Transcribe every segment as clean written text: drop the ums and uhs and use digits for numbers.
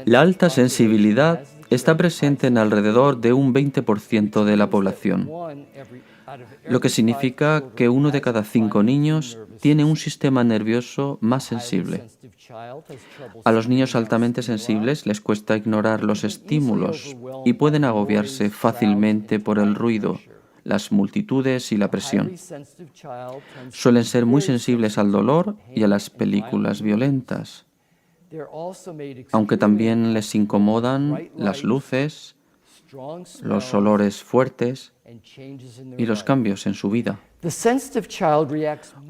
La alta sensibilidad está presente en alrededor de un 20% de la población, lo que significa que 1 de cada 5 niños tiene un sistema nervioso más sensible. A los niños altamente sensibles les cuesta ignorar los estímulos y pueden agobiarse fácilmente por el ruido, las multitudes y la presión. Suelen ser muy sensibles al dolor y a las películas violentas, aunque también les incomodan las luces, los olores fuertes y los cambios en su vida.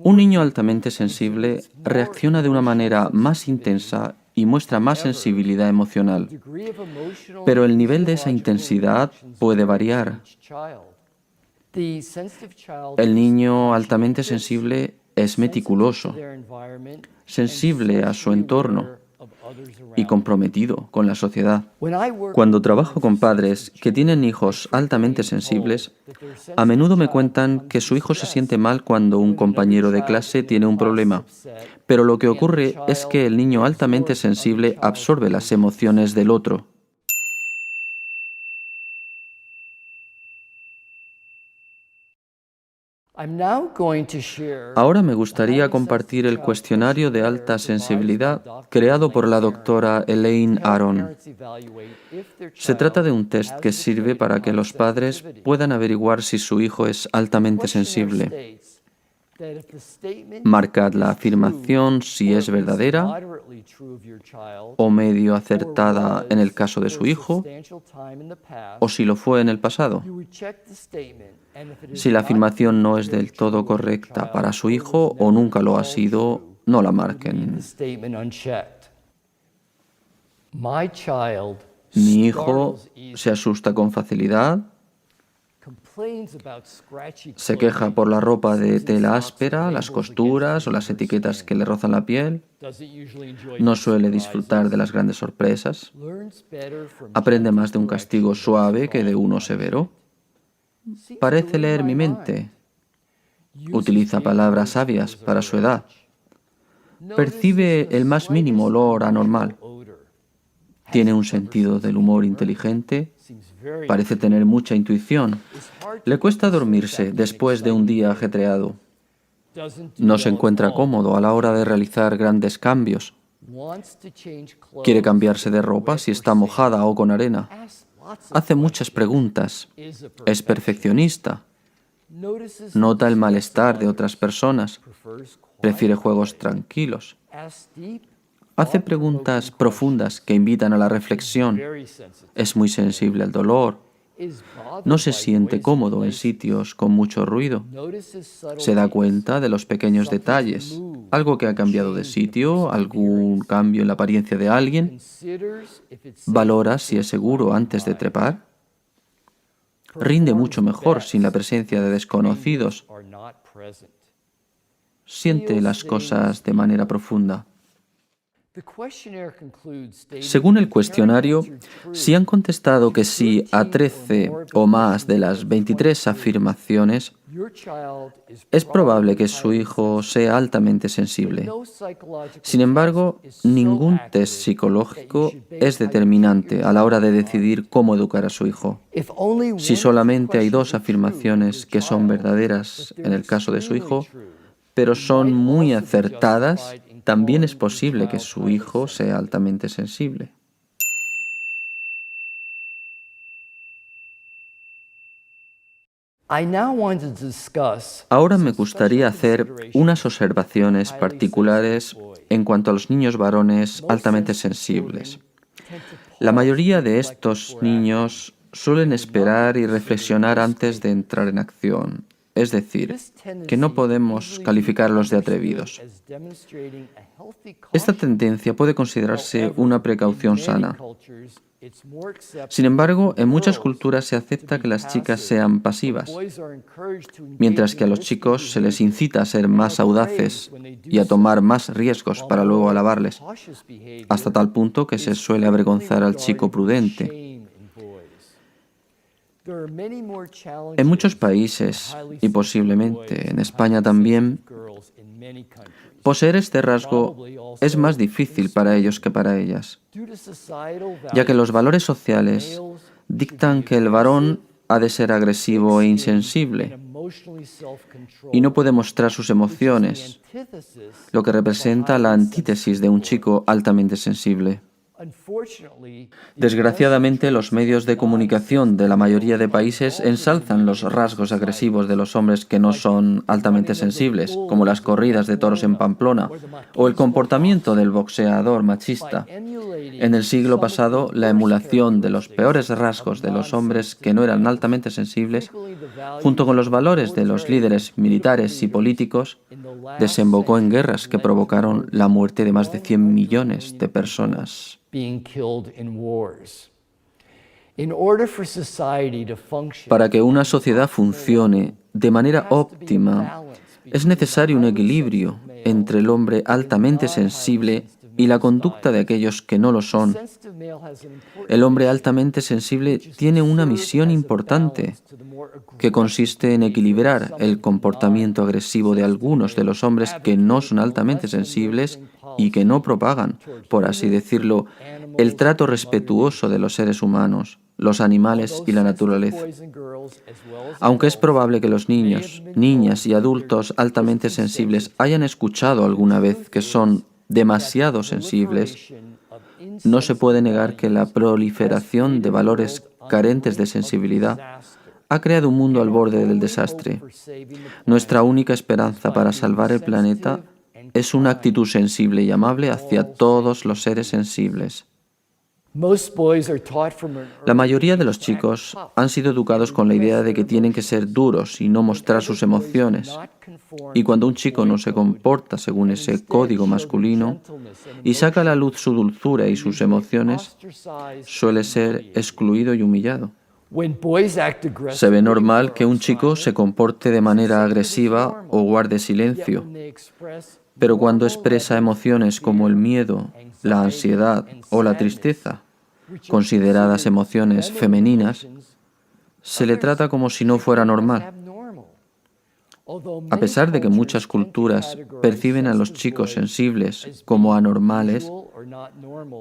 Un niño altamente sensible reacciona de una manera más intensa y muestra más sensibilidad emocional, pero el nivel de esa intensidad puede variar. El niño altamente sensible es meticuloso, sensible a su entorno y comprometido con la sociedad. Cuando trabajo con padres que tienen hijos altamente sensibles, a menudo me cuentan que su hijo se siente mal cuando un compañero de clase tiene un problema, pero lo que ocurre es que el niño altamente sensible absorbe las emociones del otro. Ahora me gustaría compartir el cuestionario de alta sensibilidad creado por la doctora Elaine Aron. Se trata de un test que sirve para que los padres puedan averiguar si su hijo es altamente sensible. Marcad la afirmación si es verdadera o medio acertada en el caso de su hijo, o si lo fue en el pasado. Si la afirmación no es del todo correcta para su hijo o nunca lo ha sido, no la marquen. Mi hijo se asusta con facilidad, se queja por la ropa de tela áspera, las costuras o las etiquetas que le rozan la piel, no suele disfrutar de las grandes sorpresas, aprende más de un castigo suave que de uno severo, parece leer mi mente, utiliza palabras sabias para su edad, percibe el más mínimo olor anormal, tiene un sentido del humor inteligente, parece tener mucha intuición, le cuesta dormirse después de un día ajetreado, no se encuentra cómodo a la hora de realizar grandes cambios, quiere cambiarse de ropa si está mojada o con arena, hace muchas preguntas, es perfeccionista, nota el malestar de otras personas, prefiere juegos tranquilos, hace preguntas profundas que invitan a la reflexión, es muy sensible al dolor, no se siente cómodo en sitios con mucho ruido, se da cuenta de los pequeños detalles, algo que ha cambiado de sitio, algún cambio en la apariencia de alguien, valora si es seguro antes de trepar, rinde mucho mejor sin la presencia de desconocidos, siente las cosas de manera profunda. Según el cuestionario, si han contestado que sí a 13 o más de las 23 afirmaciones, es probable que su hijo sea altamente sensible. Sin embargo, ningún test psicológico es determinante a la hora de decidir cómo educar a su hijo. Si solamente hay 2 afirmaciones que son verdaderas en el caso de su hijo, pero son muy acertadas, también es posible que su hijo sea altamente sensible. Ahora me gustaría hacer unas observaciones particulares en cuanto a los niños varones altamente sensibles. La mayoría de estos niños suelen esperar y reflexionar antes de entrar en acción. Es decir, que no podemos calificarlos de atrevidos. Esta tendencia puede considerarse una precaución sana. Sin embargo, en muchas culturas se acepta que las chicas sean pasivas, mientras que a los chicos se les incita a ser más audaces y a tomar más riesgos para luego alabarles, hasta tal punto que se suele avergonzar al chico prudente. En muchos países, y posiblemente en España también, poseer este rasgo es más difícil para ellos que para ellas, ya que los valores sociales dictan que el varón ha de ser agresivo e insensible y no puede mostrar sus emociones, lo que representa la antítesis de un chico altamente sensible. Desgraciadamente, los medios de comunicación de la mayoría de países ensalzan los rasgos agresivos de los hombres que no son altamente sensibles, como las corridas de toros en Pamplona o el comportamiento del boxeador machista. En el siglo pasado, la emulación de los peores rasgos de los hombres que no eran altamente sensibles, junto con los valores de los líderes militares y políticos, desembocó en guerras que provocaron la muerte de más de 100 millones de personas. Para que una sociedad funcione de manera óptima, es necesario un equilibrio entre el hombre altamente sensible y la conducta de aquellos que no lo son. El hombre altamente sensible tiene una misión importante, que consiste en equilibrar el comportamiento agresivo de algunos de los hombres que no son altamente sensibles y que no propagan, por así decirlo, el trato respetuoso de los seres humanos, los animales y la naturaleza. Aunque es probable que los niños, niñas y adultos altamente sensibles hayan escuchado alguna vez que son demasiado sensibles, no se puede negar que la proliferación de valores carentes de sensibilidad ha creado un mundo al borde del desastre. Nuestra única esperanza para salvar el planeta es una actitud sensible y amable hacia todos los seres sensibles. La mayoría de los chicos han sido educados con la idea de que tienen que ser duros y no mostrar sus emociones. Y cuando un chico no se comporta según ese código masculino y saca a la luz su dulzura y sus emociones, suele ser excluido y humillado. Se ve normal que un chico se comporte de manera agresiva o guarde silencio, pero cuando expresa emociones como el miedo, la ansiedad o la tristeza, consideradas emociones femeninas, se le trata como si no fuera normal. A pesar de que muchas culturas perciben a los chicos sensibles como anormales,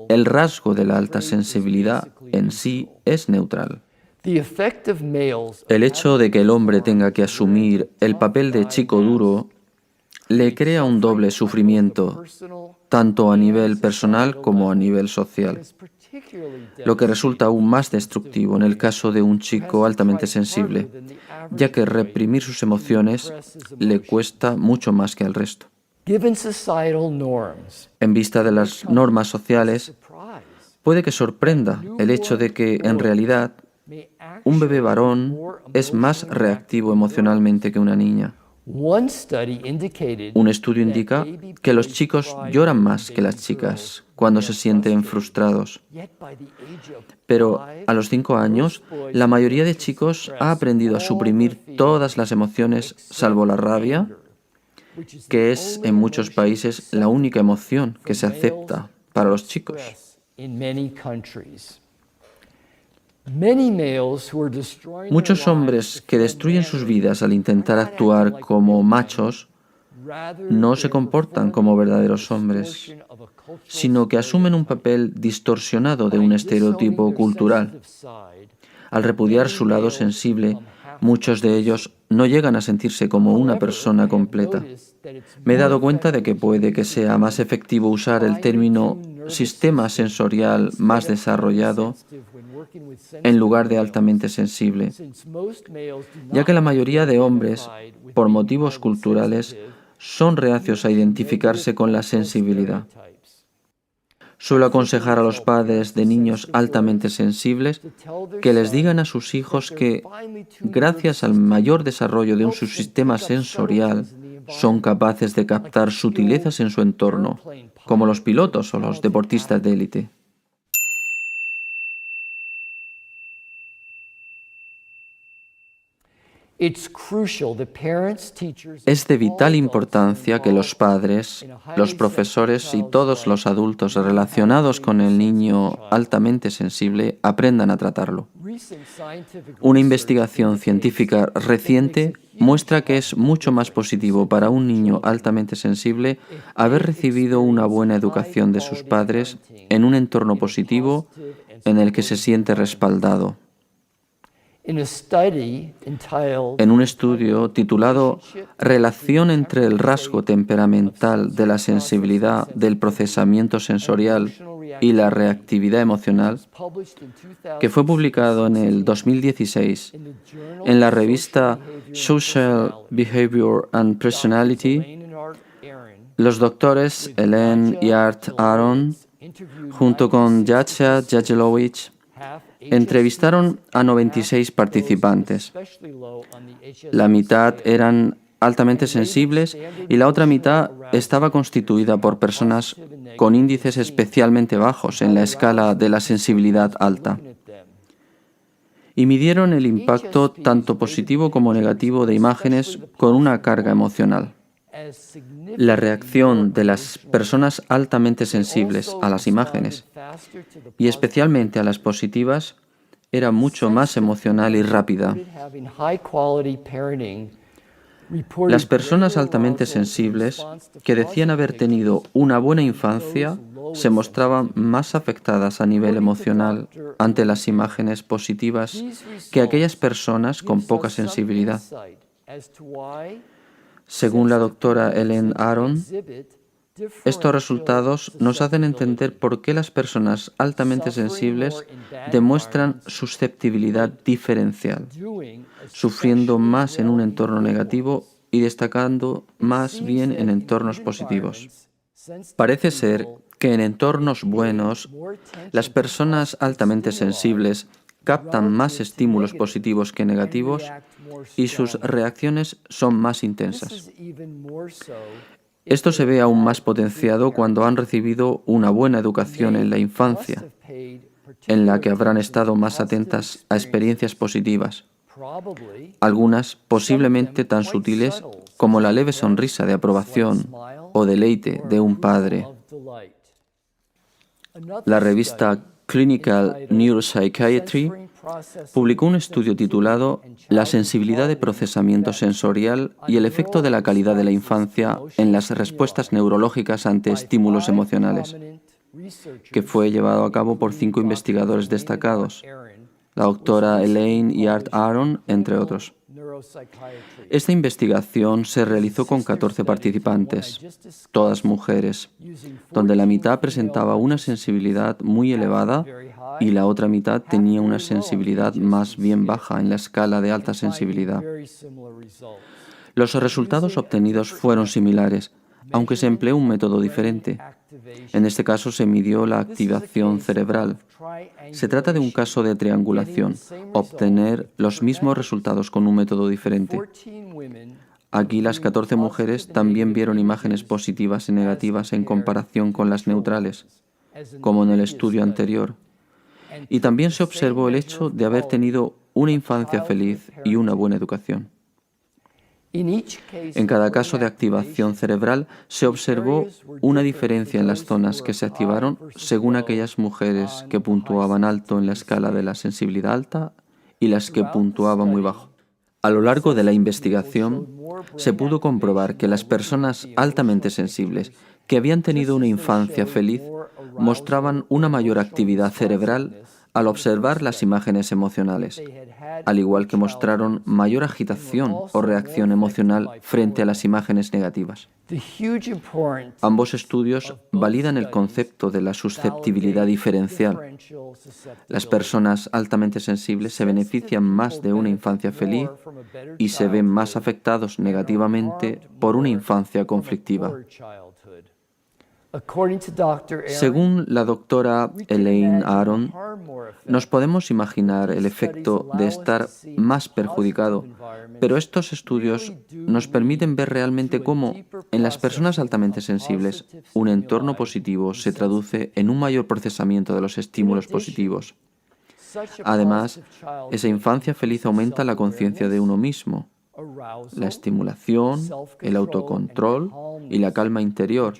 el rasgo de la alta sensibilidad en sí es neutral. El hecho de que el hombre tenga que asumir el papel de chico duro le crea un doble sufrimiento, tanto a nivel personal como a nivel social, lo que resulta aún más destructivo en el caso de un chico altamente sensible, ya que reprimir sus emociones le cuesta mucho más que al resto. En vista de las normas sociales, puede que sorprenda el hecho de que, en realidad, un bebé varón es más reactivo emocionalmente que una niña. Un estudio indica que los chicos lloran más que las chicas cuando se sienten frustrados. Pero a los 5 años, la mayoría de chicos ha aprendido a suprimir todas las emociones salvo la rabia, que es en muchos países la única emoción que se acepta para los chicos. Muchos hombres que destruyen sus vidas al intentar actuar como machos no se comportan como verdaderos hombres, sino que asumen un papel distorsionado de un estereotipo cultural. Al repudiar su lado sensible, muchos de ellos no llegan a sentirse como una persona completa. Me he dado cuenta de que puede que sea más efectivo usar el término sistema sensorial más desarrollado en lugar de altamente sensible, ya que la mayoría de hombres, por motivos culturales, son reacios a identificarse con la sensibilidad. Suelo aconsejar a los padres de niños altamente sensibles que les digan a sus hijos que, gracias al mayor desarrollo de un subsistema sensorial, son capaces de captar sutilezas en su entorno, como los pilotos o los deportistas de élite. Es de vital importancia que los padres, los profesores y todos los adultos relacionados con el niño altamente sensible aprendan a tratarlo. Una investigación científica reciente muestra que es mucho más positivo para un niño altamente sensible haber recibido una buena educación de sus padres en un entorno positivo en el que se siente respaldado. En un estudio titulado Relación entre el rasgo temperamental de la sensibilidad del procesamiento sensorial y la reactividad emocional, que fue publicado en el 2016 en la revista Social Behavior and Personality, los doctores Elaine y Art Aron, junto con Jacek Jagelowicz, entrevistaron a 96 participantes. La mitad eran altamente sensibles y la otra mitad estaba constituida por personas con índices especialmente bajos en la escala de la sensibilidad alta. Y midieron el impacto tanto positivo como negativo de imágenes con una carga emocional. La reacción de las personas altamente sensibles a las imágenes, y especialmente a las positivas, era mucho más emocional y rápida. Las personas altamente sensibles que decían haber tenido una buena infancia se mostraban más afectadas a nivel emocional ante las imágenes positivas que aquellas personas con poca sensibilidad. Según la doctora Elaine Aron, estos resultados nos hacen entender por qué las personas altamente sensibles demuestran susceptibilidad diferencial, sufriendo más en un entorno negativo y destacando más bien en entornos positivos. Parece ser que en entornos buenos, las personas altamente sensibles captan más estímulos positivos que negativos y sus reacciones son más intensas. Esto se ve aún más potenciado cuando han recibido una buena educación en la infancia, en la que habrán estado más atentas a experiencias positivas, algunas posiblemente tan sutiles como la leve sonrisa de aprobación o deleite de un padre. La revista Clinical Neuropsychiatry publicó un estudio titulado La sensibilidad de procesamiento sensorial y el efecto de la calidad de la infancia en las respuestas neurológicas ante estímulos emocionales, que fue llevado a cabo por 5 investigadores destacados, la doctora Elaine y Art Aron, entre otros. Esta investigación se realizó con 14 participantes, todas mujeres, donde la mitad presentaba una sensibilidad muy elevada y la otra mitad tenía una sensibilidad más bien baja en la escala de alta sensibilidad. Los resultados obtenidos fueron similares, aunque se empleó un método diferente. En este caso se midió la activación cerebral. Se trata de un caso de triangulación, obtener los mismos resultados con un método diferente. Aquí las 14 mujeres también vieron imágenes positivas y negativas en comparación con las neutrales, como en el estudio anterior. Y también se observó el hecho de haber tenido una infancia feliz y una buena educación. En cada caso de activación cerebral se observó una diferencia en las zonas que se activaron según aquellas mujeres que puntuaban alto en la escala de la sensibilidad alta y las que puntuaban muy bajo. A lo largo de la investigación se pudo comprobar que las personas altamente sensibles que habían tenido una infancia feliz mostraban una mayor actividad cerebral al observar las imágenes emocionales, al igual que mostraron mayor agitación o reacción emocional frente a las imágenes negativas. Ambos estudios validan el concepto de la susceptibilidad diferencial. Las personas altamente sensibles se benefician más de una infancia feliz y se ven más afectados negativamente por una infancia conflictiva. Según la doctora Elaine Aron, nos podemos imaginar el efecto de estar más perjudicado, pero estos estudios nos permiten ver realmente cómo, en las personas altamente sensibles, un entorno positivo se traduce en un mayor procesamiento de los estímulos positivos. Además, esa infancia feliz aumenta la conciencia de uno mismo, la estimulación, el autocontrol y la calma interior,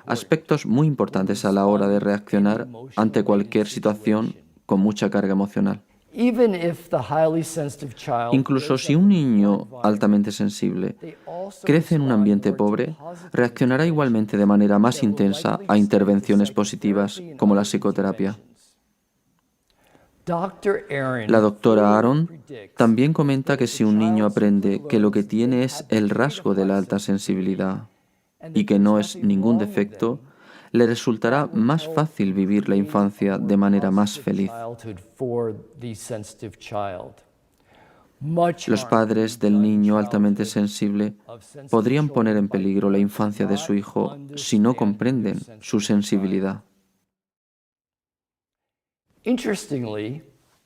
aspectos muy importantes a la hora de reaccionar ante cualquier situación con mucha carga emocional. Incluso si un niño altamente sensible crece en un ambiente pobre, reaccionará igualmente de manera más intensa a intervenciones positivas como la psicoterapia. La doctora Aaron también comenta que si un niño aprende que lo que tiene es el rasgo de la alta sensibilidad y que no es ningún defecto, le resultará más fácil vivir la infancia de manera más feliz. Los padres del niño altamente sensible podrían poner en peligro la infancia de su hijo si no comprenden su sensibilidad.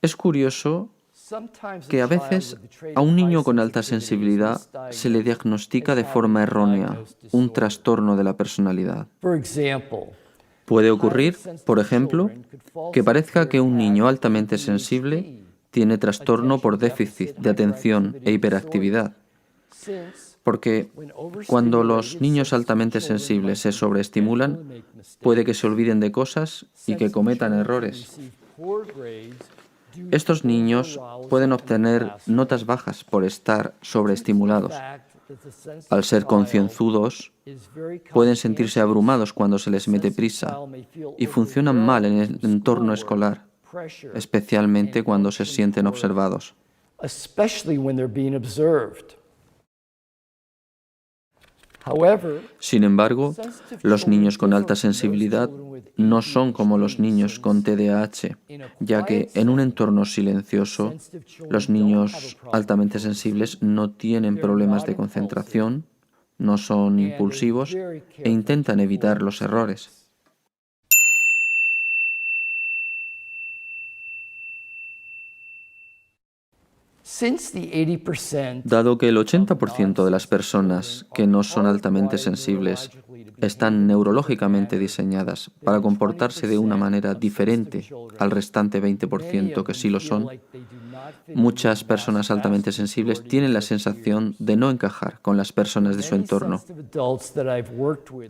Es curioso que a veces a un niño con alta sensibilidad se le diagnostica de forma errónea un trastorno de la personalidad. Puede ocurrir, por ejemplo, que parezca que un niño altamente sensible tiene trastorno por déficit de atención e hiperactividad, porque cuando los niños altamente sensibles se sobreestimulan, puede que se olviden de cosas y que cometan errores. Estos niños pueden obtener notas bajas por estar sobreestimulados. Al ser concienzudos, pueden sentirse abrumados cuando se les mete prisa y funcionan mal en el entorno escolar, especialmente cuando se sienten observados. Sin embargo, los niños con alta sensibilidad no son como los niños con TDAH, ya que en un entorno silencioso, los niños altamente sensibles no tienen problemas de concentración, no son impulsivos e intentan evitar los errores. Dado que el 80% de las personas que no son altamente sensibles están neurológicamente diseñadas para comportarse de una manera diferente al restante 20% que sí lo son, muchas personas altamente sensibles tienen la sensación de no encajar con las personas de su entorno.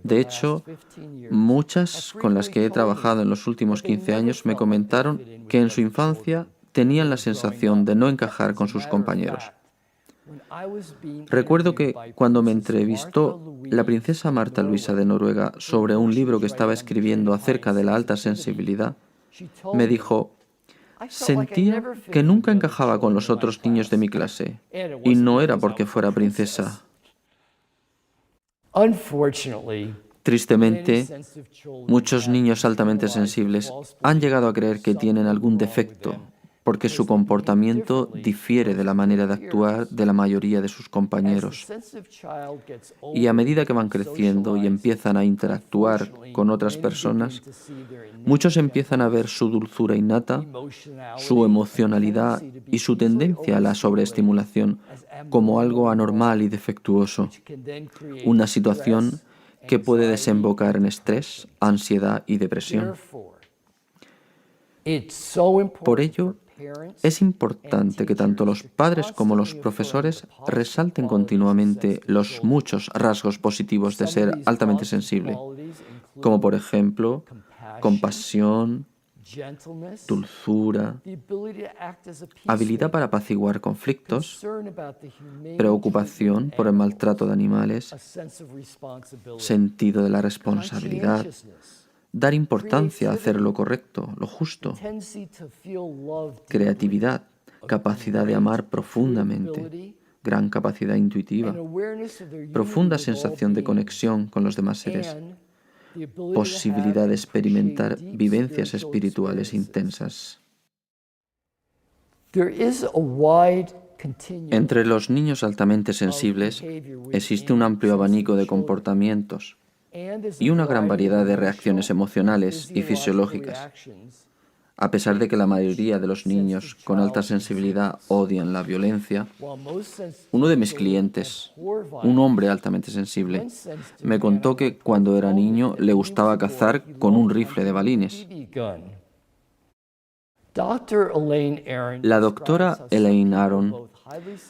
De hecho, muchas con las que he trabajado en los últimos 15 años me comentaron que en su infancia tenían la sensación de no encajar con sus compañeros. Recuerdo que cuando me entrevistó la princesa Marta Luisa de Noruega sobre un libro que estaba escribiendo acerca de la alta sensibilidad, me dijo: sentía que nunca encajaba con los otros niños de mi clase, y no era porque fuera princesa. Tristemente, muchos niños altamente sensibles han llegado a creer que tienen algún defecto porque su comportamiento difiere de la manera de actuar de la mayoría de sus compañeros. Y a medida que van creciendo y empiezan a interactuar con otras personas, muchos empiezan a ver su dulzura innata, su emocionalidad y su tendencia a la sobreestimulación como algo anormal y defectuoso, una situación que puede desembocar en estrés, ansiedad y depresión. Por ello, es importante que tanto los padres como los profesores resalten continuamente los muchos rasgos positivos de ser altamente sensible, como por ejemplo compasión, dulzura, habilidad para apaciguar conflictos, preocupación por el maltrato de animales, sentido de la responsabilidad, dar importancia a hacer lo correcto, lo justo, creatividad, capacidad de amar profundamente, gran capacidad intuitiva, profunda sensación de conexión con los demás seres, posibilidad de experimentar vivencias espirituales intensas. Entre los niños altamente sensibles existe un amplio abanico de comportamientos y una gran variedad de reacciones emocionales y fisiológicas. A pesar de que la mayoría de los niños con alta sensibilidad odian la violencia, uno de mis clientes, un hombre altamente sensible, me contó que cuando era niño le gustaba cazar con un rifle de balines. La doctora Elaine Aron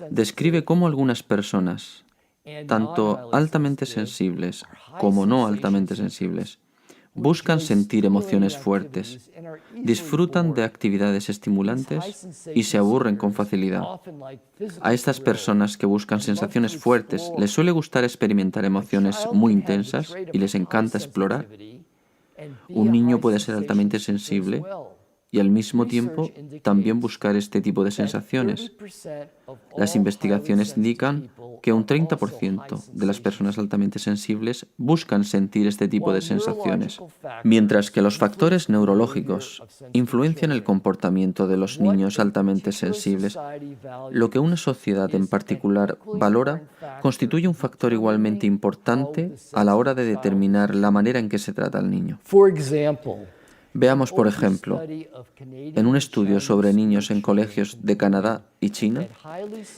describe cómo algunas personas, tanto altamente sensibles como no altamente sensibles, buscan sentir emociones fuertes, disfrutan de actividades estimulantes y se aburren con facilidad. A estas personas que buscan sensaciones fuertes les suele gustar experimentar emociones muy intensas y les encanta explorar. Un niño puede ser altamente sensible y al mismo tiempo también buscar este tipo de sensaciones. Las investigaciones indican que un 30% de las personas altamente sensibles buscan sentir este tipo de sensaciones, mientras que los factores neurológicos influencian el comportamiento de los niños altamente sensibles. Lo que una sociedad en particular valora constituye un factor igualmente importante a la hora de determinar la manera en que se trata al niño. Veamos, por ejemplo, en un estudio sobre niños en colegios de Canadá y China,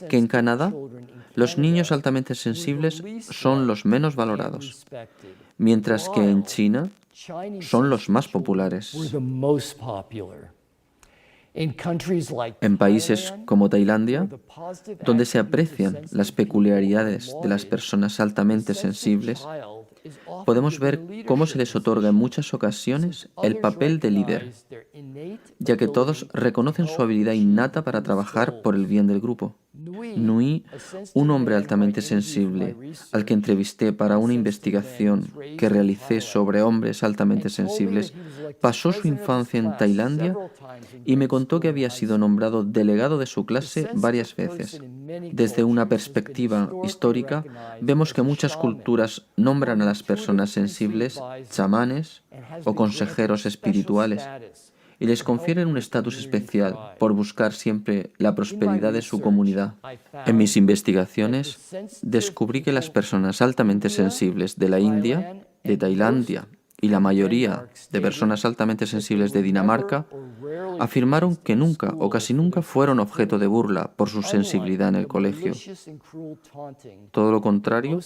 que en Canadá los niños altamente sensibles son los menos valorados, mientras que en China son los más populares. En países como Tailandia, donde se aprecian las peculiaridades de las personas altamente sensibles, podemos ver cómo se les otorga en muchas ocasiones el papel de líder, ya que todos reconocen su habilidad innata para trabajar por el bien del grupo. Nui, un hombre altamente sensible, al que entrevisté para una investigación que realicé sobre hombres altamente sensibles, pasó su infancia en Tailandia y me contó que había sido nombrado delegado de su clase varias veces. Desde una perspectiva histórica, vemos que muchas culturas nombran a las personas sensibles chamanes o consejeros espirituales y les confieren un estatus especial por buscar siempre la prosperidad de su comunidad. En mis investigaciones, descubrí que las personas altamente sensibles de la India, de Tailandia y la mayoría de personas altamente sensibles de Dinamarca afirmaron que nunca o casi nunca fueron objeto de burla por su sensibilidad en el colegio. Todo lo contrario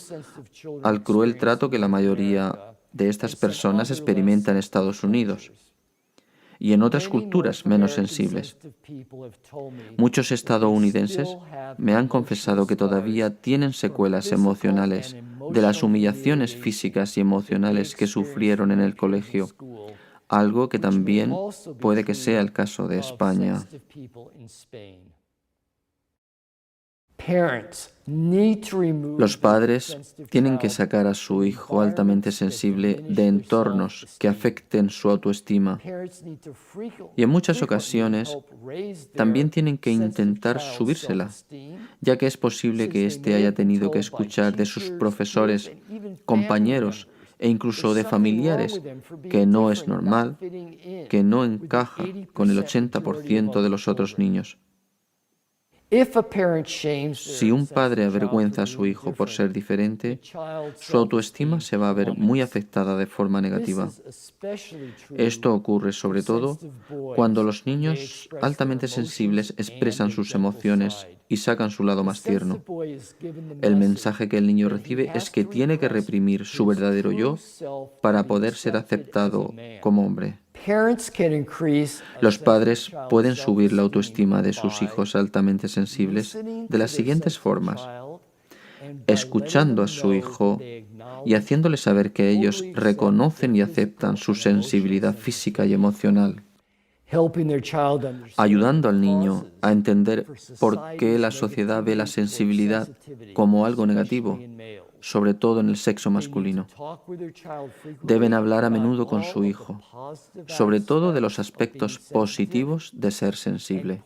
al cruel trato que la mayoría de estas personas experimenta en Estados Unidos y en otras culturas menos sensibles. Muchos estadounidenses me han confesado que todavía tienen secuelas emocionales de las humillaciones físicas y emocionales que sufrieron en el colegio, algo que también puede que sea el caso de España. Los padres tienen que sacar a su hijo altamente sensible de entornos que afecten su autoestima y en muchas ocasiones también tienen que intentar subírsela, ya que es posible que éste haya tenido que escuchar de sus profesores, compañeros e incluso de familiares que no es normal, que no encaja con el 80% de los otros niños. Si un padre avergüenza a su hijo por ser diferente, su autoestima se va a ver muy afectada de forma negativa. Esto ocurre sobre todo cuando los niños altamente sensibles expresan sus emociones y sacan su lado más tierno. El mensaje que el niño recibe es que tiene que reprimir su verdadero yo para poder ser aceptado como hombre. Los padres pueden subir la autoestima de sus hijos altamente sensibles de las siguientes formas: escuchando a su hijo y haciéndole saber que ellos reconocen y aceptan su sensibilidad física y emocional, ayudando al niño a entender por qué la sociedad ve la sensibilidad como algo negativo, sobre todo en el sexo masculino. Deben hablar a menudo con su hijo, sobre todo de los aspectos positivos de ser sensible,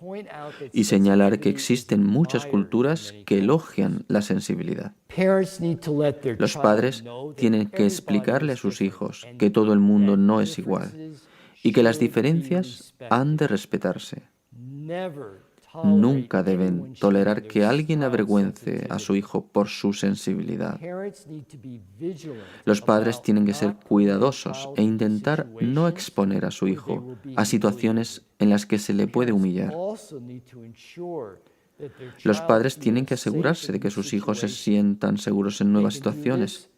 y señalar que existen muchas culturas que elogian la sensibilidad. Los padres tienen que explicarle a sus hijos que todo el mundo no es igual y que las diferencias han de respetarse. Nunca deben tolerar que alguien avergüence a su hijo por su sensibilidad. Los padres tienen que ser cuidadosos e intentar no exponer a su hijo a situaciones en las que se le puede humillar. Los padres tienen que asegurarse de que sus hijos se sientan seguros en nuevas situaciones.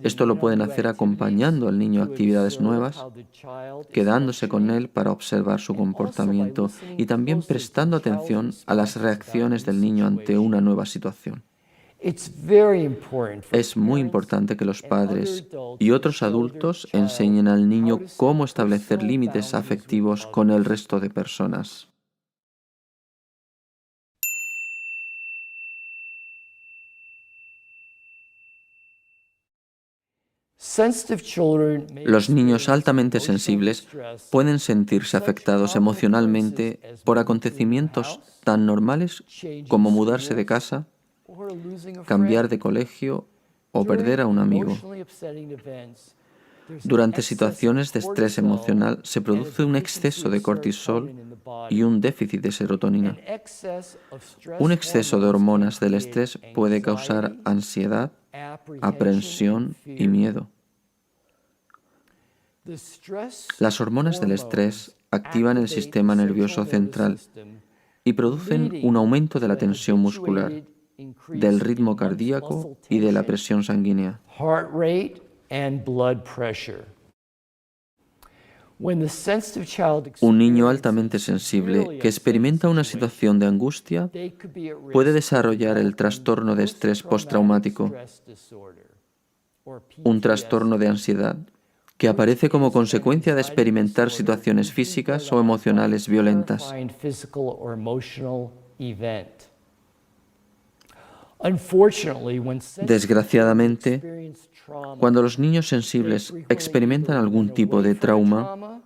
Esto lo pueden hacer acompañando al niño a actividades nuevas, quedándose con él para observar su comportamiento y también prestando atención a las reacciones del niño ante una nueva situación. Es muy importante que los padres y otros adultos enseñen al niño cómo establecer límites afectivos con el resto de personas. Los niños altamente sensibles pueden sentirse afectados emocionalmente por acontecimientos tan normales como mudarse de casa, cambiar de colegio o perder a un amigo. Durante situaciones de estrés emocional se produce un exceso de cortisol y un déficit de serotonina. Un exceso de hormonas del estrés puede causar ansiedad, aprensión y miedo. Las hormonas del estrés activan el sistema nervioso central y producen un aumento de la tensión muscular, del ritmo cardíaco y de la presión sanguínea. Un niño altamente sensible que experimenta una situación de angustia puede desarrollar el trastorno de estrés postraumático, un trastorno de ansiedad que aparece como consecuencia de experimentar situaciones físicas o emocionales violentas. Desgraciadamente, cuando los niños sensibles experimentan algún tipo de trauma,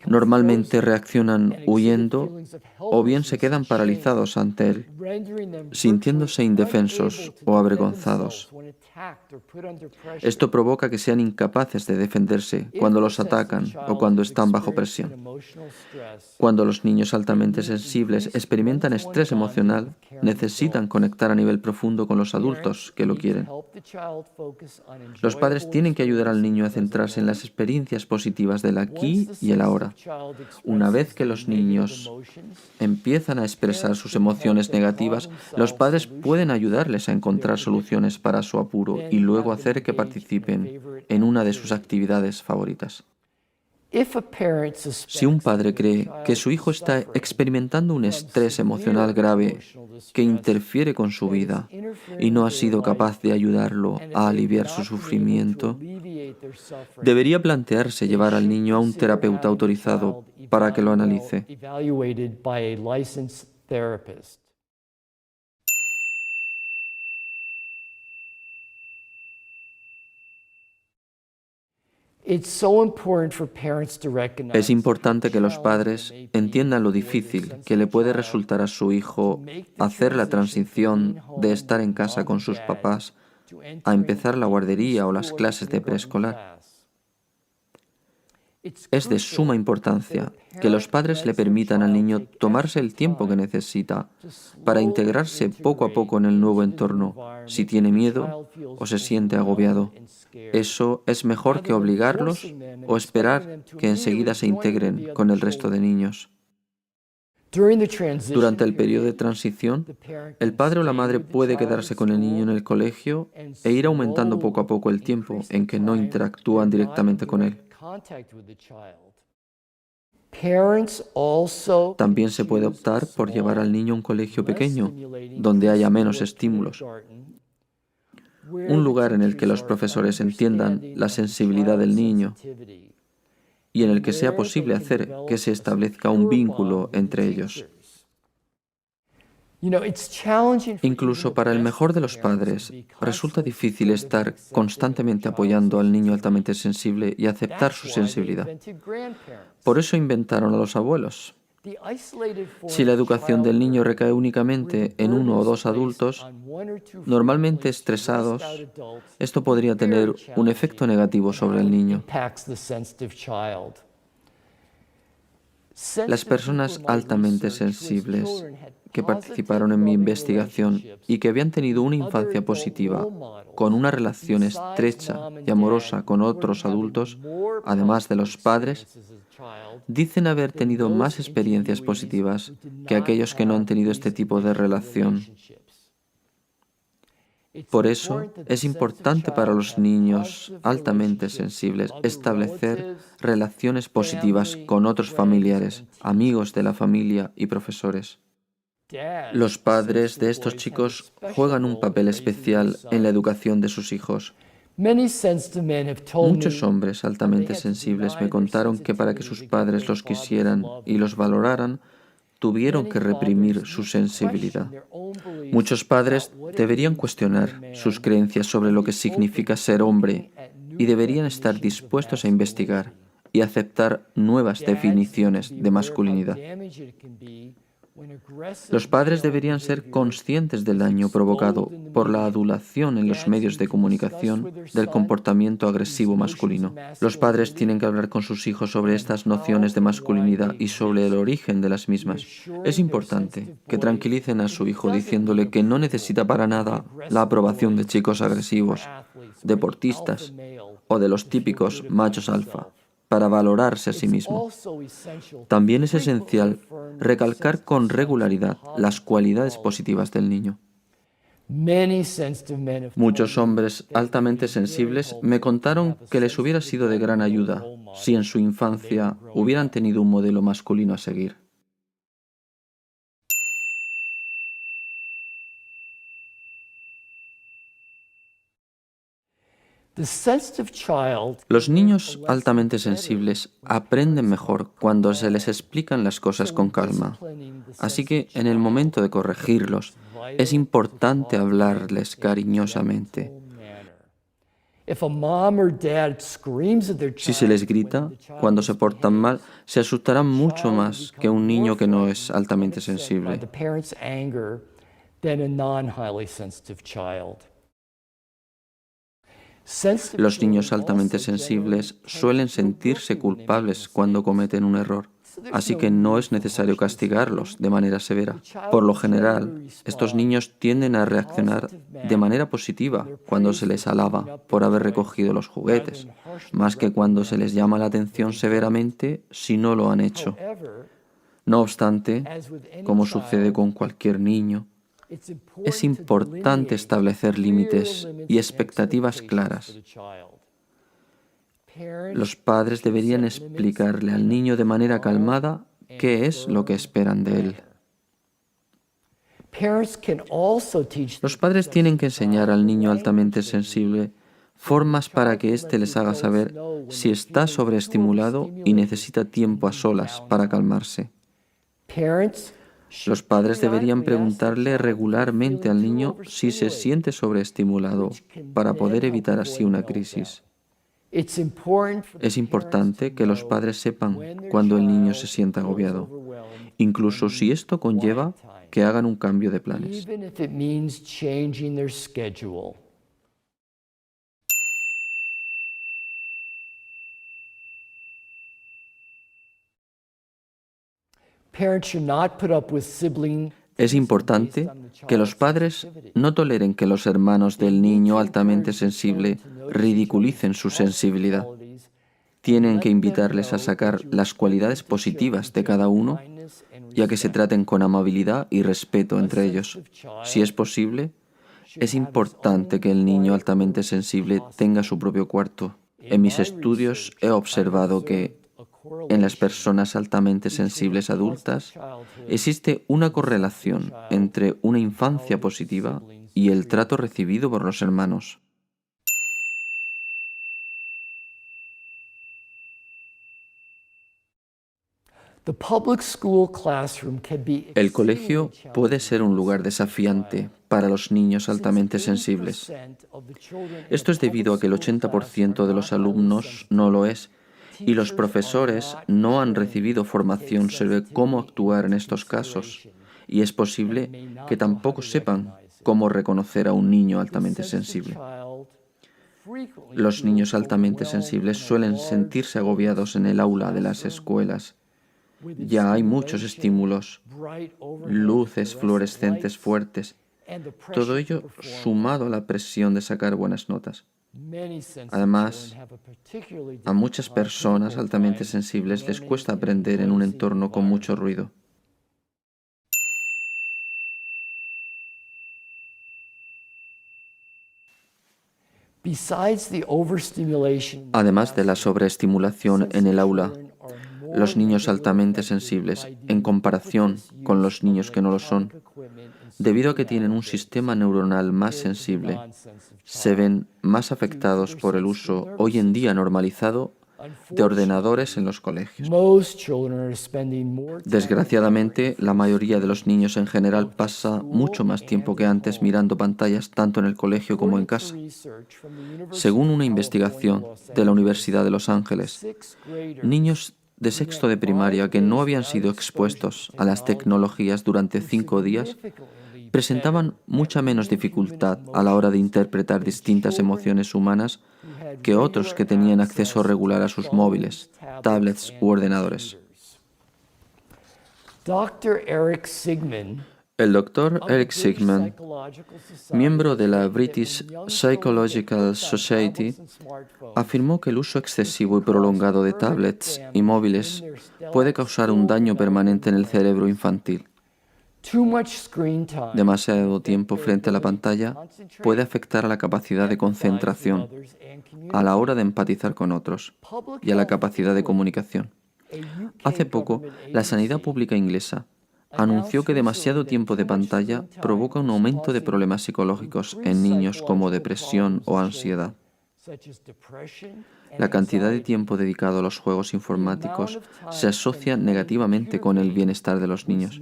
normalmente reaccionan huyendo o bien se quedan paralizados ante él, sintiéndose indefensos o avergonzados. Esto provoca que sean incapaces de defenderse cuando los atacan o cuando están bajo presión. Cuando los niños altamente sensibles experimentan estrés emocional, necesitan conectar a nivel profundo con los adultos que lo quieren. Los padres tienen que ayudar al niño a centrarse en las experiencias positivas del aquí y el ahora. Una vez que los niños empiezan a expresar sus emociones negativas, los padres pueden ayudarles a encontrar soluciones para su apuro y luego hacer que participen en una de sus actividades favoritas. Si un padre cree que su hijo está experimentando un estrés emocional grave que interfiere con su vida y no ha sido capaz de ayudarlo a aliviar su sufrimiento, debería plantearse llevar al niño a un terapeuta autorizado para que lo analice. Es importante que los padres entiendan lo difícil que le puede resultar a su hijo hacer la transición de estar en casa con sus papás a empezar la guardería o las clases de preescolar. Es de suma importancia que los padres le permitan al niño tomarse el tiempo que necesita para integrarse poco a poco en el nuevo entorno, si tiene miedo o se siente agobiado. Eso es mejor que obligarlos o esperar que enseguida se integren con el resto de niños. Durante el periodo de transición, el padre o la madre puede quedarse con el niño en el colegio e ir aumentando poco a poco el tiempo en que no interactúan directamente con él. También se puede optar por llevar al niño a un colegio pequeño, donde haya menos estímulos. Un lugar en el que los profesores entiendan la sensibilidad del niño y en el que sea posible hacer que se establezca un vínculo entre ellos. Incluso para el mejor de los padres, resulta difícil estar constantemente apoyando al niño altamente sensible y aceptar su sensibilidad. Por eso inventaron a los abuelos. Si la educación del niño recae únicamente en uno o dos adultos, normalmente estresados, esto podría tener un efecto negativo sobre el niño. Las personas altamente sensibles que participaron en mi investigación y que habían tenido una infancia positiva, con una relación estrecha y amorosa con otros adultos, además de los padres, dicen haber tenido más experiencias positivas que aquellos que no han tenido este tipo de relación. Por eso es importante para los niños altamente sensibles establecer relaciones positivas con otros familiares, amigos de la familia y profesores. Los padres de estos chicos juegan un papel especial en la educación de sus hijos. Muchos hombres altamente sensibles me contaron que para que sus padres los quisieran y los valoraran, tuvieron que reprimir su sensibilidad. Muchos padres deberían cuestionar sus creencias sobre lo que significa ser hombre y deberían estar dispuestos a investigar y aceptar nuevas definiciones de masculinidad. Los padres deberían ser conscientes del daño provocado por la adulación en los medios de comunicación del comportamiento agresivo masculino. Los padres tienen que hablar con sus hijos sobre estas nociones de masculinidad y sobre el origen de las mismas. Es importante que tranquilicen a su hijo diciéndole que no necesita para nada la aprobación de chicos agresivos, deportistas o de los típicos machos alfa para valorarse a sí mismo. También es esencial recalcar con regularidad las cualidades positivas del niño. Muchos hombres altamente sensibles me contaron que les hubiera sido de gran ayuda si en su infancia hubieran tenido un modelo masculino a seguir. Los niños altamente sensibles aprenden mejor cuando se les explican las cosas con calma. Así que en el momento de corregirlos, es importante hablarles cariñosamente. Si se les grita cuando se portan mal, se asustarán mucho más que un niño que no es altamente sensible. Los niños altamente sensibles suelen sentirse culpables cuando cometen un error, así que no es necesario castigarlos de manera severa. Por lo general, estos niños tienden a reaccionar de manera positiva cuando se les alaba por haber recogido los juguetes, más que cuando se les llama la atención severamente si no lo han hecho. No obstante, como sucede con cualquier niño, es importante establecer límites y expectativas claras. Los padres deberían explicarle al niño de manera calmada qué es lo que esperan de él. Los padres tienen que enseñar al niño altamente sensible formas para que éste les haga saber si está sobreestimulado y necesita tiempo a solas para calmarse. Los padres deberían preguntarle regularmente al niño si se siente sobreestimulado para poder evitar así una crisis. Es importante que los padres sepan cuando el niño se sienta agobiado, incluso si esto conlleva que hagan un cambio de planes. Es importante que los padres no toleren que los hermanos del niño altamente sensible ridiculicen su sensibilidad. Tienen que invitarles a sacar las cualidades positivas de cada uno y a que se traten con amabilidad y respeto entre ellos. Si es posible, es importante que el niño altamente sensible tenga su propio cuarto. En mis estudios he observado que en las personas altamente sensibles adultas existe una correlación entre una infancia positiva y el trato recibido por los hermanos. El colegio puede ser un lugar desafiante para los niños altamente sensibles. Esto es debido a que el 80% de los alumnos no lo es y los profesores no han recibido formación sobre cómo actuar en estos casos y es posible que tampoco sepan cómo reconocer a un niño altamente sensible. Los niños altamente sensibles suelen sentirse agobiados en el aula de las escuelas. Ya hay muchos estímulos, luces fluorescentes fuertes, todo ello sumado a la presión de sacar buenas notas. Además, a muchas personas altamente sensibles les cuesta aprender en un entorno con mucho ruido. Además de la sobreestimulación en el aula, los niños altamente sensibles en comparación con los niños que no lo son, debido a que tienen un sistema neuronal más sensible, se ven más afectados por el uso hoy en día normalizado de ordenadores en los colegios. Desgraciadamente, la mayoría de los niños en general pasa mucho más tiempo que antes mirando pantallas tanto en el colegio como en casa. Según una investigación de la Universidad de Los Ángeles, niños de sexto de primaria que no habían sido expuestos a las tecnologías durante 5 días presentaban mucha menos dificultad a la hora de interpretar distintas emociones humanas que otros que tenían acceso regular a sus móviles, tablets u ordenadores. El doctor Eric Sigman, miembro de la British Psychological Society, afirmó que el uso excesivo y prolongado de tablets y móviles puede causar un daño permanente en el cerebro infantil. Demasiado tiempo frente a la pantalla puede afectar a la capacidad de concentración, a la hora de empatizar con otros y a la capacidad de comunicación. Hace poco, la sanidad pública inglesa anunció que demasiado tiempo de pantalla provoca un aumento de problemas psicológicos en niños como depresión o ansiedad. La cantidad de tiempo dedicado a los juegos informáticos se asocia negativamente con el bienestar de los niños.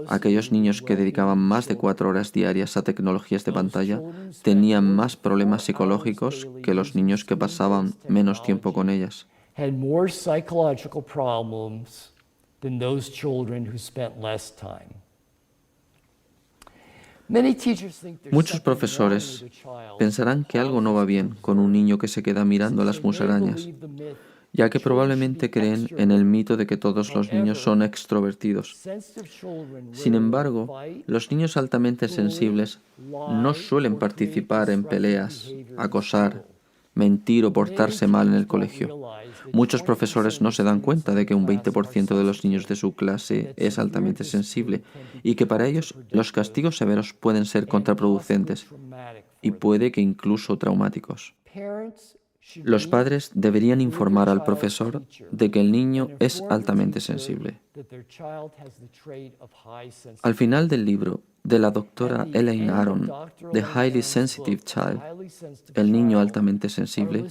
Aquellos niños que dedicaban más de 4 horas diarias a tecnologías de pantalla tenían más problemas psicológicos que los niños que pasaban menos tiempo con ellas. Muchos profesores pensarán que algo no va bien con un niño que se queda mirando a las musarañas, ya que probablemente creen en el mito de que todos los niños son extrovertidos. Sin embargo, los niños altamente sensibles no suelen participar en peleas, acosar, mentir o portarse mal en el colegio. Muchos profesores no se dan cuenta de que un 20% de los niños de su clase es altamente sensible y que para ellos los castigos severos pueden ser contraproducentes y puede que incluso traumáticos. Los padres deberían informar al profesor de que el niño es altamente sensible. Al final del libro de la doctora Elaine Aron, The Highly Sensitive Child, el niño altamente sensible,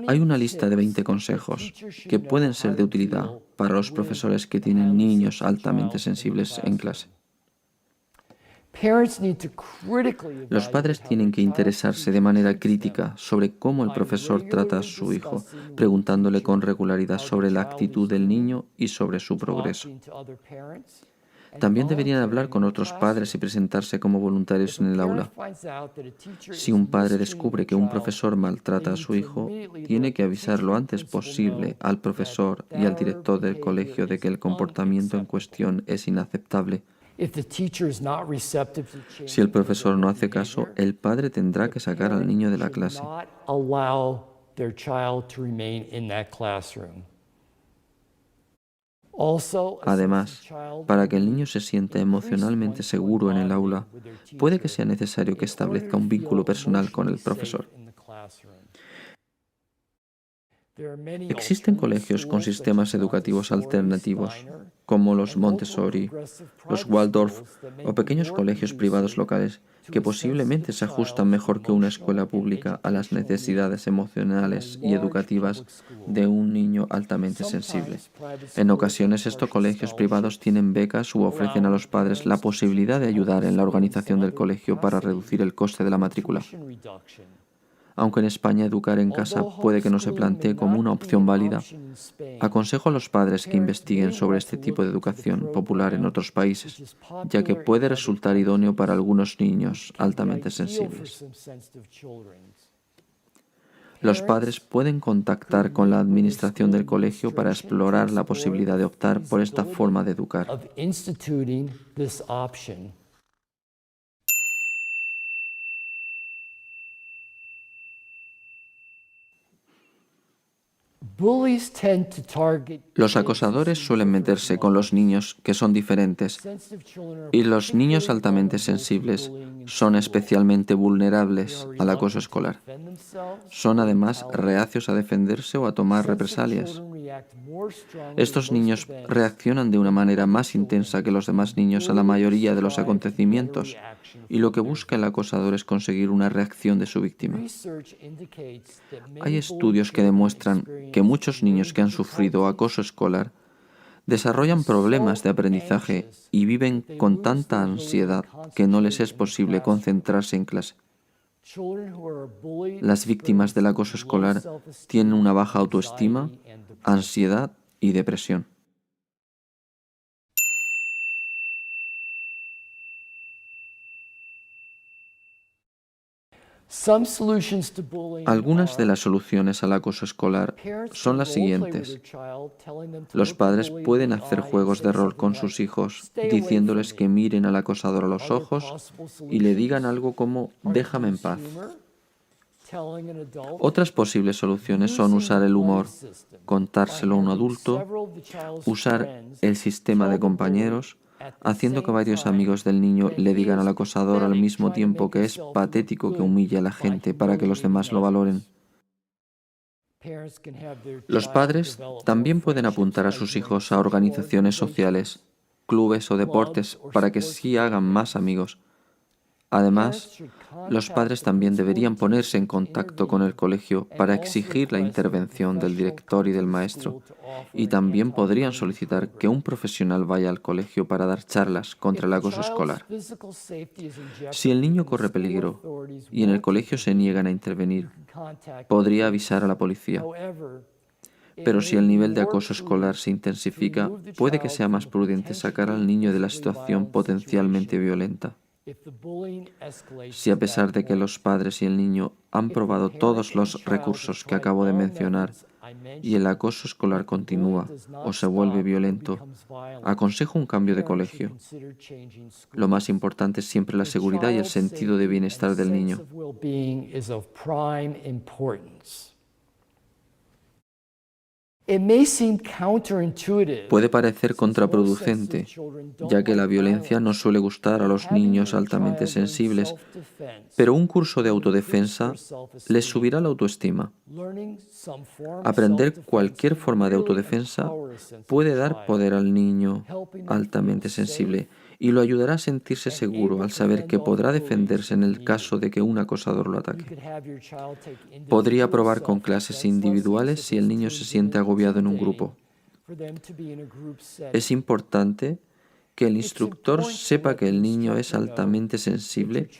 hay una lista de 20 consejos que pueden ser de utilidad para los profesores que tienen niños altamente sensibles en clase. Los padres tienen que interesarse de manera crítica sobre cómo el profesor trata a su hijo, preguntándole con regularidad sobre la actitud del niño y sobre su progreso. También deberían hablar con otros padres y presentarse como voluntarios en el aula. Si un padre descubre que un profesor maltrata a su hijo, tiene que avisar lo antes posible al profesor y al director del colegio de que el comportamiento en cuestión es inaceptable. Si el profesor no hace caso, el padre tendrá que sacar al niño de la clase. Además, para que el niño se sienta emocionalmente seguro en el aula, puede que sea necesario que establezca un vínculo personal con el profesor. Existen colegios con sistemas educativos alternativos, como los Montessori, los Waldorf o pequeños colegios privados locales, que posiblemente se ajustan mejor que una escuela pública a las necesidades emocionales y educativas de un niño altamente sensible. En ocasiones, estos colegios privados tienen becas u ofrecen a los padres la posibilidad de ayudar en la organización del colegio para reducir el coste de la matrícula. Aunque en España educar en casa puede que no se plantee como una opción válida, aconsejo a los padres que investiguen sobre este tipo de educación popular en otros países, ya que puede resultar idóneo para algunos niños altamente sensibles. Los padres pueden contactar con la administración del colegio para explorar la posibilidad de optar por esta forma de educar. Los acosadores suelen meterse con los niños que son diferentes y los niños altamente sensibles son especialmente vulnerables al acoso escolar. Son además reacios a defenderse o a tomar represalias Estos niños reaccionan de una manera más intensa que los demás niños a la mayoría de los acontecimientos, y lo que busca el acosador es conseguir una reacción de su víctima. Hay estudios que demuestran que muchos niños que han sufrido acoso escolar desarrollan problemas de aprendizaje y viven con tanta ansiedad que no les es posible concentrarse en clase. Las víctimas del acoso escolar tienen una baja autoestima, ansiedad y depresión. Algunas de las soluciones al acoso escolar son las siguientes. Los padres pueden hacer juegos de rol con sus hijos, diciéndoles que miren al acosador a los ojos y le digan algo como «déjame en paz». Otras posibles soluciones son usar el humor, contárselo a un adulto, usar el sistema de compañeros, haciendo que varios amigos del niño le digan al acosador al mismo tiempo que es patético que humille a la gente para que los demás lo valoren. Los padres también pueden apuntar a sus hijos a organizaciones sociales, clubes o deportes para que sí hagan más amigos. Además, los padres también deberían ponerse en contacto con el colegio para exigir la intervención del director y del maestro, y también podrían solicitar que un profesional vaya al colegio para dar charlas contra el acoso escolar. Si el niño corre peligro y en el colegio se niegan a intervenir, podría avisar a la policía. Pero si el nivel de acoso escolar se intensifica, puede que sea más prudente sacar al niño de la situación potencialmente violenta. Si a pesar de que los padres y el niño han probado todos los recursos que acabo de mencionar y el acoso escolar continúa o se vuelve violento, aconsejo un cambio de colegio. Lo más importante es siempre la seguridad y el sentido de bienestar del niño. Puede parecer contraproducente, ya que la violencia no suele gustar a los niños altamente sensibles, pero un curso de autodefensa les subirá la autoestima. Aprender cualquier forma de autodefensa puede dar poder al niño altamente sensible y lo ayudará a sentirse seguro al saber que podrá defenderse en el caso de que un acosador lo ataque. Podría probar con clases individuales si el niño se siente agobiado en un grupo. Es importante que el instructor sepa que el niño es altamente sensible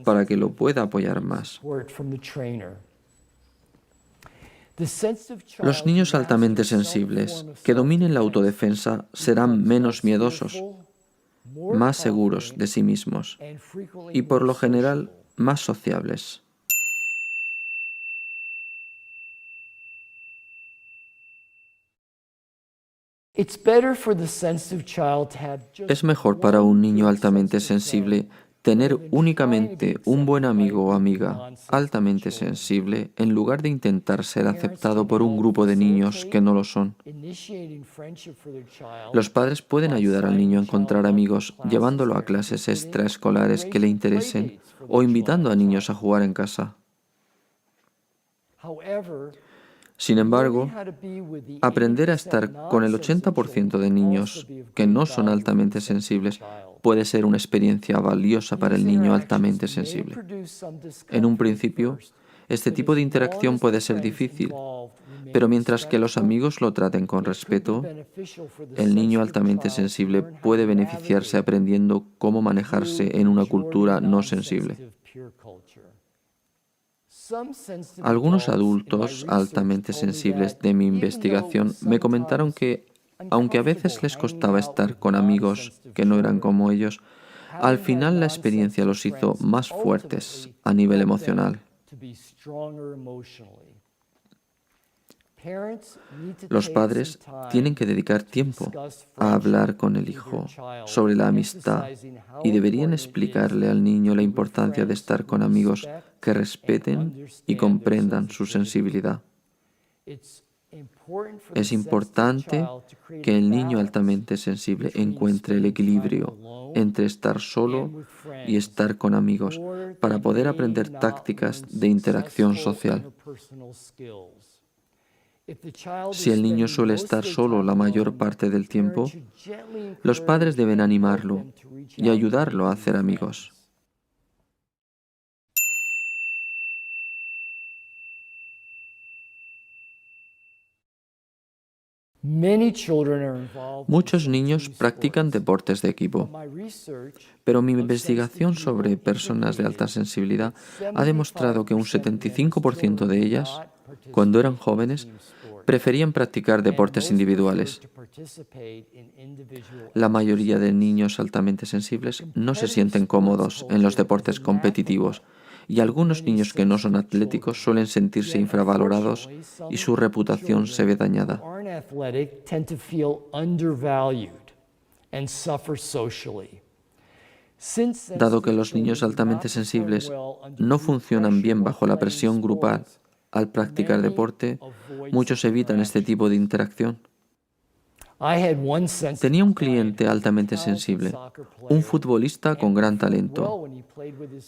para que lo pueda apoyar más. Los niños altamente sensibles que dominen la autodefensa serán menos miedosos, más seguros de sí mismos y, por lo general, más sociables. Es mejor para un niño altamente sensible tener únicamente un buen amigo o amiga altamente sensible en lugar de intentar ser aceptado por un grupo de niños que no lo son. Los padres pueden ayudar al niño a encontrar amigos llevándolo a clases extraescolares que le interesen o invitando a niños a jugar en casa. Sin embargo, aprender a estar con el 80% de niños que no son altamente sensibles puede ser una experiencia valiosa para el niño altamente sensible. En un principio, este tipo de interacción puede ser difícil, pero mientras que los amigos lo traten con respeto, el niño altamente sensible puede beneficiarse aprendiendo cómo manejarse en una cultura no sensible. Algunos adultos altamente sensibles de mi investigación me comentaron que, aunque a veces les costaba estar con amigos que no eran como ellos, al final la experiencia los hizo más fuertes a nivel emocional. Los padres tienen que dedicar tiempo a hablar con el hijo sobre la amistad y deberían explicarle al niño la importancia de estar con amigos que respeten y comprendan su sensibilidad. Es importante que el niño altamente sensible encuentre el equilibrio entre estar solo y estar con amigos para poder aprender tácticas de interacción social. Si el niño suele estar solo la mayor parte del tiempo, los padres deben animarlo y ayudarlo a hacer amigos. Muchos niños practican deportes de equipo, pero mi investigación sobre personas de alta sensibilidad ha demostrado que un 75% de ellas, cuando eran jóvenes, preferían practicar deportes individuales. La mayoría de niños altamente sensibles no se sienten cómodos en los deportes competitivos, y algunos niños que no son atléticos suelen sentirse infravalorados y su reputación se ve dañada. Dado que los niños altamente sensibles no funcionan bien bajo la presión grupal al practicar deporte, muchos evitan este tipo de interacción. Tenía un cliente altamente sensible, un futbolista con gran talento,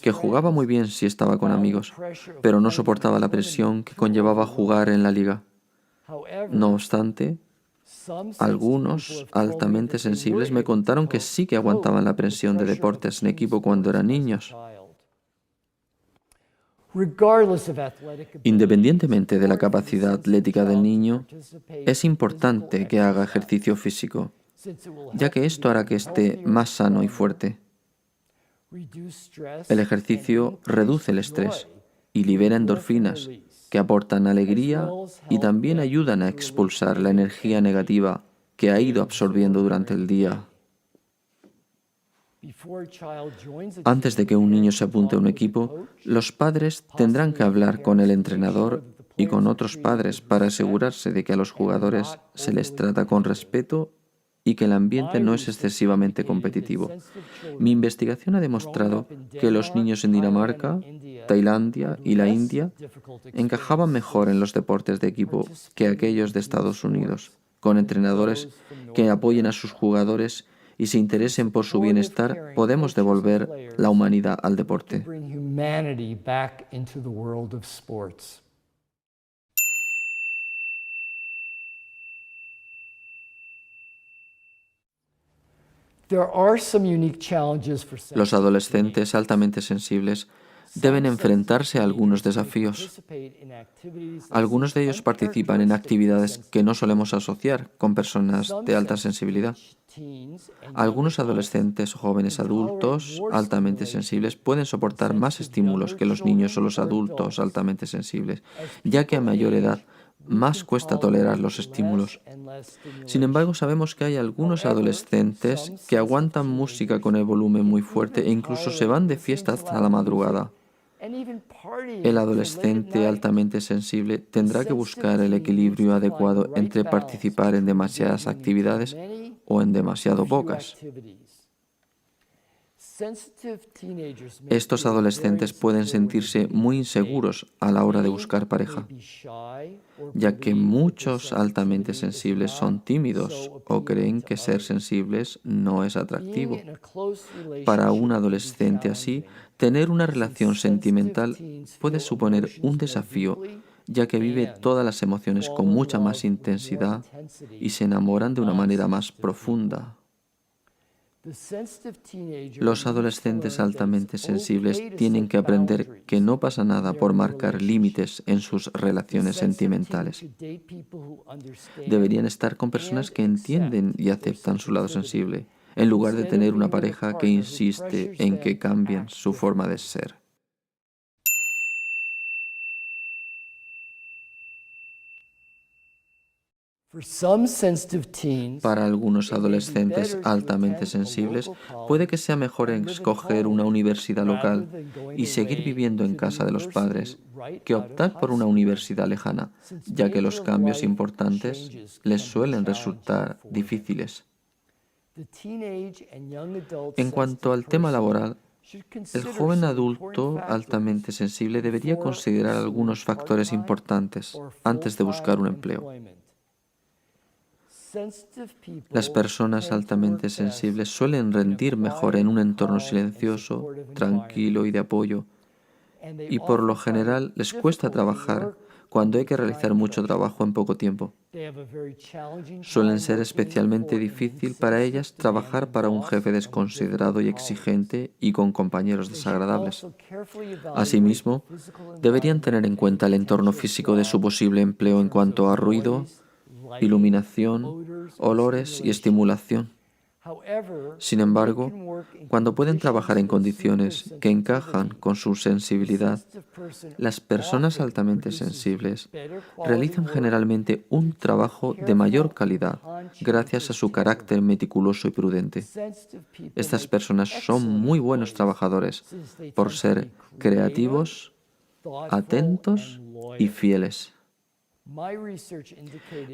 que jugaba muy bien si estaba con amigos, pero no soportaba la presión que conllevaba jugar en la liga. No obstante, algunos altamente sensibles me contaron que sí que aguantaban la presión de deportes en equipo cuando eran niños. Independientemente de la capacidad atlética del niño, es importante que haga ejercicio físico, ya que esto hará que esté más sano y fuerte. El ejercicio reduce el estrés y libera endorfinas, que aportan alegría y también ayudan a expulsar la energía negativa que ha ido absorbiendo durante el día. Antes de que un niño se apunte a un equipo, los padres tendrán que hablar con el entrenador y con otros padres para asegurarse de que a los jugadores se les trata con respeto y que el ambiente no es excesivamente competitivo. Mi investigación ha demostrado que los niños en Dinamarca, Tailandia y la India encajaban mejor en los deportes de equipo que aquellos de Estados Unidos, con entrenadores que apoyen a sus jugadores y se interesen por su bienestar, podemos devolver la humanidad al deporte. Los adolescentes altamente sensibles deben enfrentarse a algunos desafíos. Algunos de ellos participan en actividades que no solemos asociar con personas de alta sensibilidad. Algunos adolescentes o jóvenes adultos altamente sensibles pueden soportar más estímulos que los niños o los adultos altamente sensibles, ya que a mayor edad más cuesta tolerar los estímulos. Sin embargo, sabemos que hay algunos adolescentes que aguantan música con el volumen muy fuerte e incluso se van de fiesta hasta la madrugada. El adolescente altamente sensible tendrá que buscar el equilibrio adecuado entre participar en demasiadas actividades o en demasiado pocas. Estos adolescentes pueden sentirse muy inseguros a la hora de buscar pareja, ya que muchos altamente sensibles son tímidos o creen que ser sensibles no es atractivo. Para un adolescente así, tener una relación sentimental puede suponer un desafío, ya que vive todas las emociones con mucha más intensidad y se enamoran de una manera más profunda. Los adolescentes altamente sensibles tienen que aprender que no pasa nada por marcar límites en sus relaciones sentimentales. Deberían estar con personas que entienden y aceptan su lado sensible, en lugar de tener una pareja que insiste en que cambien su forma de ser. Para algunos adolescentes altamente sensibles, puede que sea mejor escoger una universidad local y seguir viviendo en casa de los padres que optar por una universidad lejana, ya que los cambios importantes les suelen resultar difíciles. En cuanto al tema laboral, el joven adulto altamente sensible debería considerar algunos factores importantes antes de buscar un empleo. Las personas altamente sensibles suelen rendir mejor en un entorno silencioso, tranquilo y de apoyo, y por lo general les cuesta trabajar cuando hay que realizar mucho trabajo en poco tiempo. Suelen ser especialmente difícil para ellas trabajar para un jefe desconsiderado y exigente y con compañeros desagradables. Asimismo, deberían tener en cuenta el entorno físico de su posible empleo en cuanto a ruido, iluminación, olores y estimulación. Sin embargo, cuando pueden trabajar en condiciones que encajan con su sensibilidad, las personas altamente sensibles realizan generalmente un trabajo de mayor calidad gracias a su carácter meticuloso y prudente. Estas personas son muy buenos trabajadores por ser creativos, atentos y fieles.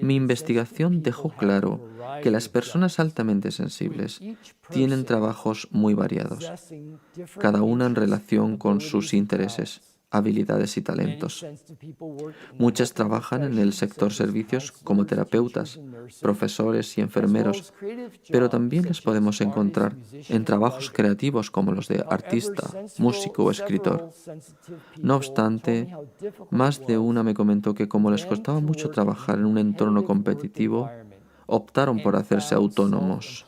Mi investigación dejó claro que las personas altamente sensibles tienen trabajos muy variados, cada una en relación con sus intereses, habilidades y talentos. Muchas trabajan en el sector servicios como terapeutas, profesores y enfermeros, pero también las podemos encontrar en trabajos creativos como los de artista, músico o escritor. No obstante, más de una me comentó que como les costaba mucho trabajar en un entorno competitivo, optaron por hacerse autónomos.